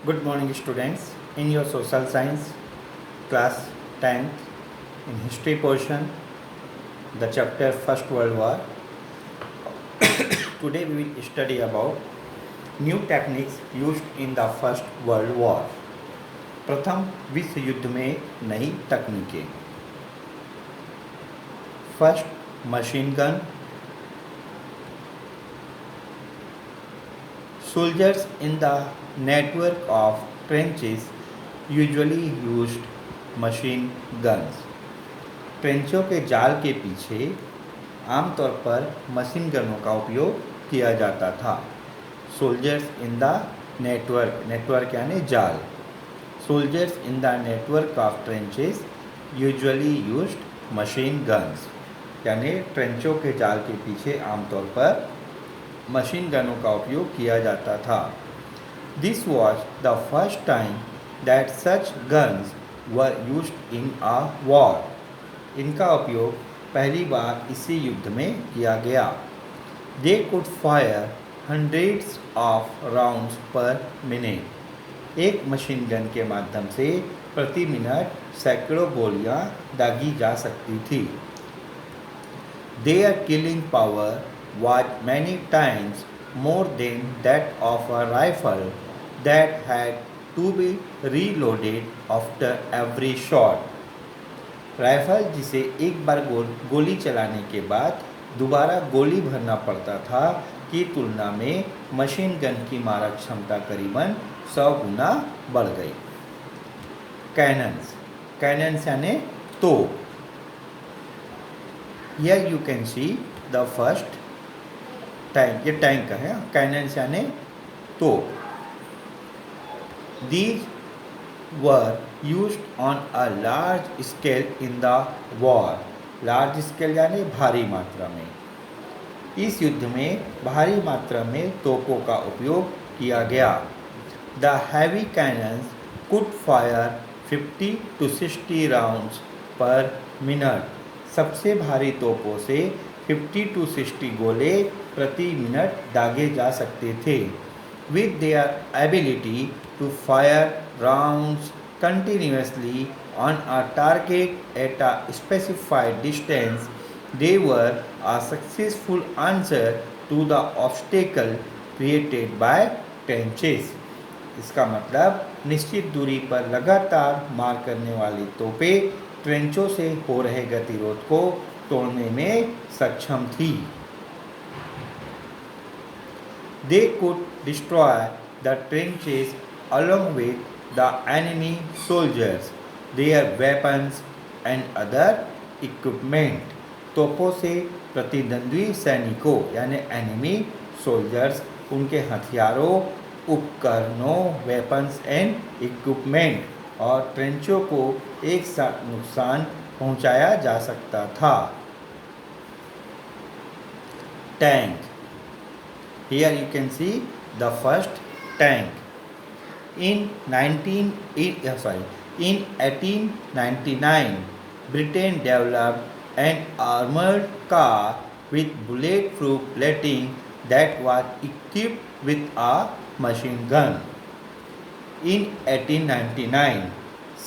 Good morning, students. In your social science class 10th, in history portion, the chapter First World War. Today we will study about new techniques used in the First World War. प्रथम विश्व युद्ध में नई तकनीकें. First machine gun. Soldiers in the network of trenches usually used machine guns. ट्रेंचों के जाल के पीछे आमतौर पर मशीन गनों का उपयोग किया जाता था. Soldiers in the network, network यानी जाल. Soldiers in the network of trenches usually used machine guns, यानी ट्रेंचों के जाल के पीछे आमतौर पर मशीन गनों का उपयोग किया जाता था. This was the first time that such guns were used in a war. इनका उपयोग पहली बार इसी युद्ध में किया गया. They could fire hundreds of rounds पर मिनट. एक मशीन गन के माध्यम से प्रति मिनट सैकड़ों गोलियां दागी जा सकती थी. Their killing power was many times more than that of a rifle that had to be reloaded after every shot. Rifle जिसे एक बार गोली चलाने के बाद दोबारा गोली भरना पड़ता था की तुलना में मशीन गन की मारक क्षमता करीबन 100 गुना बढ़ गई. कैनन्स. कैनन्स यानी तोप. Here you can see the first tank. ये टैंक का है. कैनन्स यानी तोप. These were used on a large scale in the war. Large scale यानी भारी मात्रा में. इस युद्ध में भारी मात्रा में तोपों का उपयोग किया गया. The heavy cannons could fire 50 to 60 rounds पर मिनट. सबसे भारी तोपों से 50 to 60 गोले प्रति मिनट दागे जा सकते थे. With their ability to fire rounds continuously on a target at a specified distance, they were a successful answer to the obstacle created by trenches. इसका मतलब निश्चित दूरी पर लगातार मार करने वाली तोपें ट्रेंचों से हो रहे गतिरोध को तोड़ने में सक्षम थी. They could destroy the trenches along with the enemy soldiers, their weapons and other equipment. तोपों से प्रतिद्वंद्वी सैनिकों यानी एनिमी सोल्जर्स, उनके हथियारों, उपकरणों, वेपन्स एंड इक्विपमेंट और ट्रेंचों को एक साथ नुकसान पहुंचाया जा सकता था. Tank. Here you can see the first tank. In 1899, Britain developed an armored car with bulletproof plating that was equipped with a machine gun. In 1899,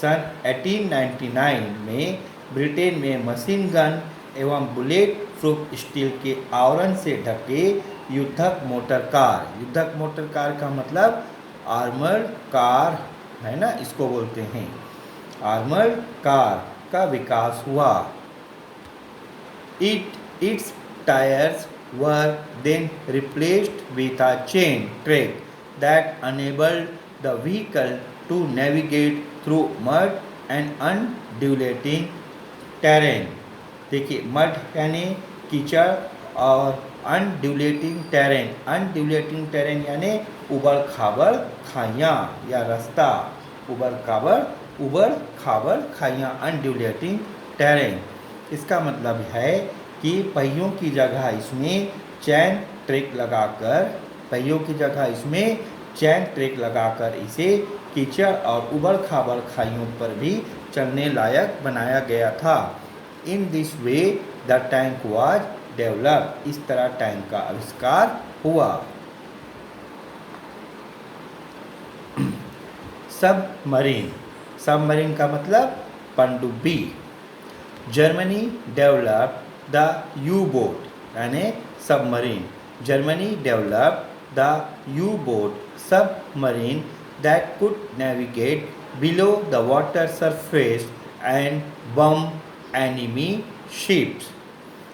सन 1899 में ब्रिटेन में मशीन गन एवं बुलेट प्रूफ स्टील के आवरण से ढके युद्धक motor car. युद्धक motor car का मतलब आर्मर्ड कार है ना, इसको बोलते हैं. आर्मर्ड कार का विकास हुआ. Its tyres were then replaced with a chain track that enabled the vehicle to navigate through mud and undulating terrain. देखिए, मड यानी कीचड़ और अनड्यूलेटिंग टेरेन. अनड्यूलेटिंग टेरेन यानी उबड़ खाबड़ खाइयाँ या रास्ता. उबड़ खाबड़ खाइयाँ, अनड्यूलेटिंग टेरेन. इसका मतलब है कि पहियों की जगह इसमें चैन ट्रैक लगाकर इसे कीचड़ और उबड़ खाबड़ खाइयों पर भी चलने लायक बनाया गया था. In this way the tank was develop. इस तरह टैंक का आविष्कार हुआ. सबमरीन, सबमरीन का मतलब पनडुब्बी। Germany developed the U boat यानी submarine. Germany developed the U boat submarine that could navigate below the water surface and bomb enemy ships.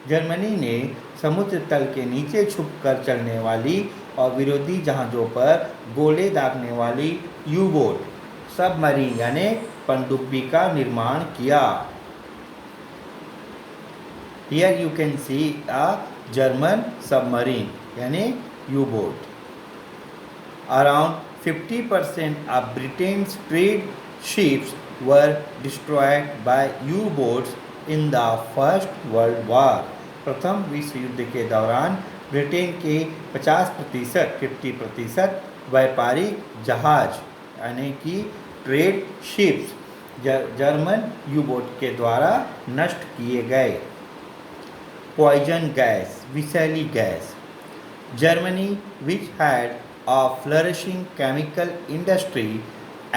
Germany ने समुद्र तल के नीचे छुपकर चलने वाली और विरोधी जहाज़ों पर गोले दागने वाली यू बोट सबमरीन यानी पनडुब्बी का निर्माण किया। Here you can see a German submarine यानी you boat. Around 50% of Britain's trade ships were destroyed by U-boats in the First World War। प्रथम विश्व युद्ध के दौरान ब्रिटेन के 50% व्यापारिक जहाज यानी कि trade ships German U boat के द्वारा नष्ट किए गए। पॉइजन गैस, विषैली gas. Germany which had a flourishing chemical industry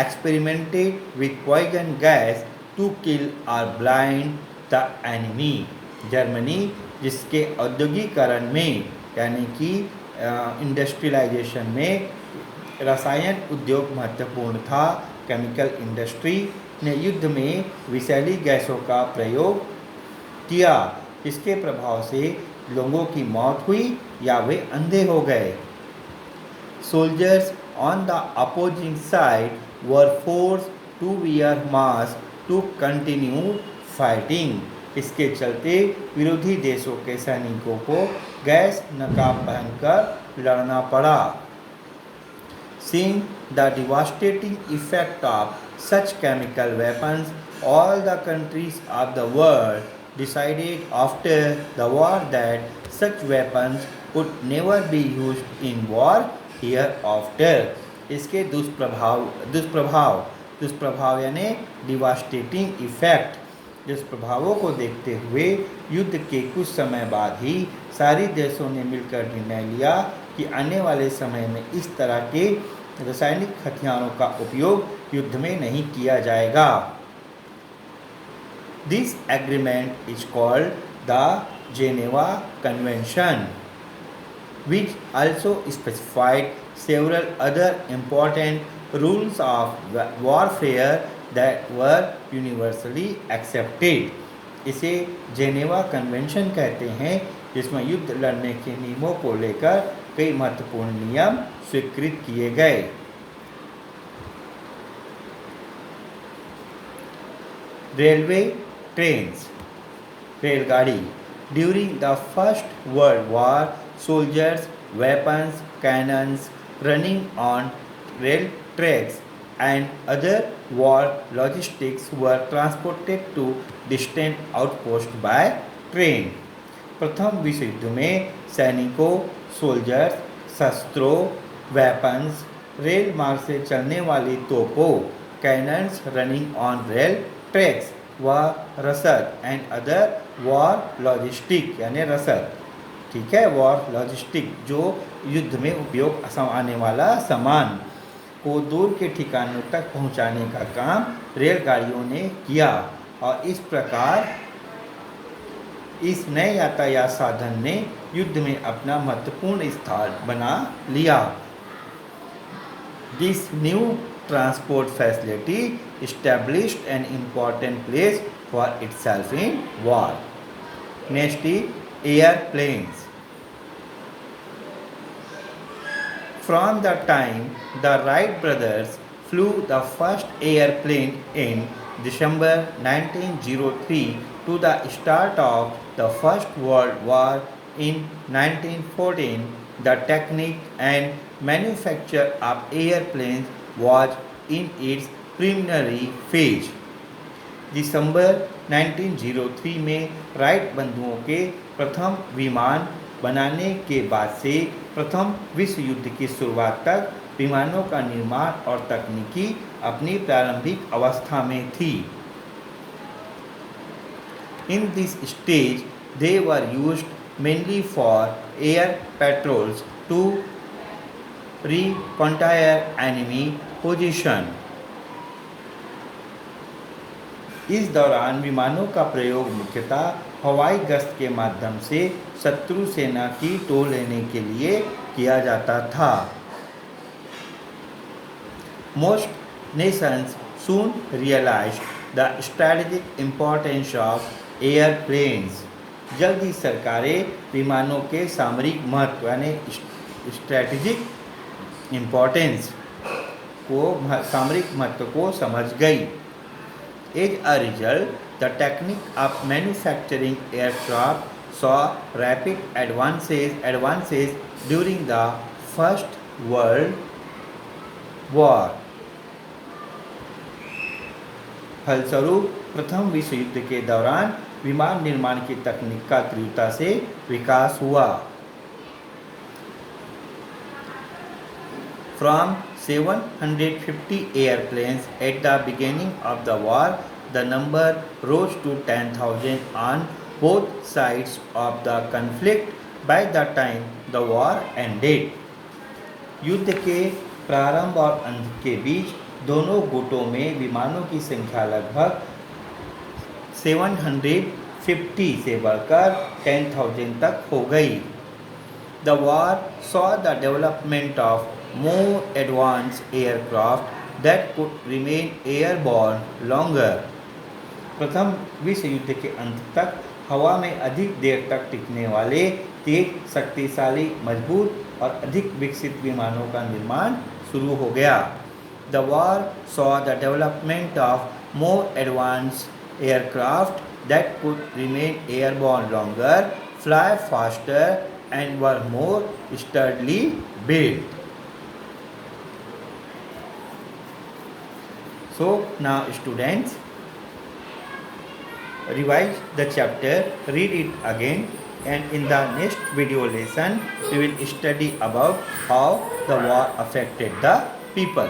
experimented with poison gas to kill or blind the enemy। Germany जिसके औद्योगिकरण में यानी कि इंडस्ट्रियलाइजेशन में रसायन उद्योग महत्वपूर्ण था, केमिकल इंडस्ट्री ने युद्ध में विषैली गैसों का प्रयोग किया। इसके प्रभाव से लोगों की मौत हुई या वे अंधे हो गए। Soldiers on the opposing side were forced to wear masks to continue fighting। इसके चलते विरोधी देशों के सैनिकों को गैस नकाब पहनकर लड़ना पड़ा। Seeing the devastating effect of such chemical weapons, all the countries of the world decided after the war that such weapons would never be used in war hereafter। इसके दुष्प्रभाव यानी डिवास्टेटिंग इफेक्ट, दुष्प्रभावों को देखते हुए युद्ध के कुछ समय बाद ही सारी देशों ने मिलकर निर्णय लिया कि आने वाले समय में इस तरह के रासायनिक हथियारों का उपयोग युद्ध में नहीं किया जाएगा। This agreement is called the Geneva Convention, which also specified several other important rules of warfare that were universally accepted। इसे जेनेवा कन्वेंशन कहते हैं, जिसमें युद्ध लड़ने के नियमों को लेकर कई महत्वपूर्ण नियम स्वीकृत किए गए। रेलवे ट्रेन्स, रेलगाड़ी। During the first world war soldiers, weapons, cannons running on rail tracks and other war logistics were transported to distant outposts by train। प्रथम विश्व युद्ध में सैनिकों, सोल्जर्स, शस्त्रों, वेपन्स, रेल मार्ग से चलने वाली तोपों, cannons running on rail tracks व रसद एंड अदर वॉर लॉजिस्टिक यानी रसद, ठीक है, वॉर लॉजिस्टिक जो युद्ध में उपयोग आने वाला सामान को दूर के ठिकानों तक पहुंचाने का काम रेलगाड़ियों ने किया। और इस प्रकार इस नए यातायात साधन ने युद्ध में अपना महत्वपूर्ण स्थान बना लिया। This new transport facility established an important place for itself in war। Next is airplanes। From the time the Wright brothers flew the first airplane in December 1903 to the start of the First World War in 1914, the technique and manufacture of airplanes was in its preliminary phase। दिसंबर 1903 में right बंधुओं के प्रथम विमान बनाने के बाद से प्रथम विश्व युद्ध की शुरुआत तक विमानों का निर्माण और तकनीकी अपनी प्रारंभिक अवस्था में थी। In this stage they were used mainly for air patrols to reconnoiter enemy position। इस दौरान विमानों का प्रयोग मुख्यतः हवाई गश्त के माध्यम से शत्रु सेना की टो लेने के लिए किया जाता था। Most nations soon realized the strategic importance of airplanes. जल्द ही सरकारें विमानों के सामरिक महत्व यानी स्ट्रैटेजिक इम्पोर्टेंस को सामरिक महत्व को समझ गई। As a result, the technique of manufacturing aircraft saw rapid advances during the First World War. फलस्वरूप प्रथम विश्व युद्ध के दौरान विमान निर्माण की तकनीक का तीव्रता से विकास हुआ। From 750 airplanes at the beginning of the war, the number rose to 10,000 on both sides of the conflict by the time the war ended. युद्ध के प्रारंभ और अंत के बीच दोनों गुटों में विमानों की संख्या लगभग 750 से बढ़कर 10,000 तक हो गई। The war saw the development of more advanced aircraft that could remain airborne longer. प्रथम विश्व युद्ध के अंत तक हवा में अधिक देर तक टिकने वाले तेज, शक्तिशाली, मजबूत और अधिक विकसित विमानों का निर्माण शुरू हो गया। The war saw the development of more advanced aircraft that could remain airborne longer, fly faster, and were more sturdily built. So now students, revise the chapter, read it again, and in the next video lesson we will study about how the war affected the people.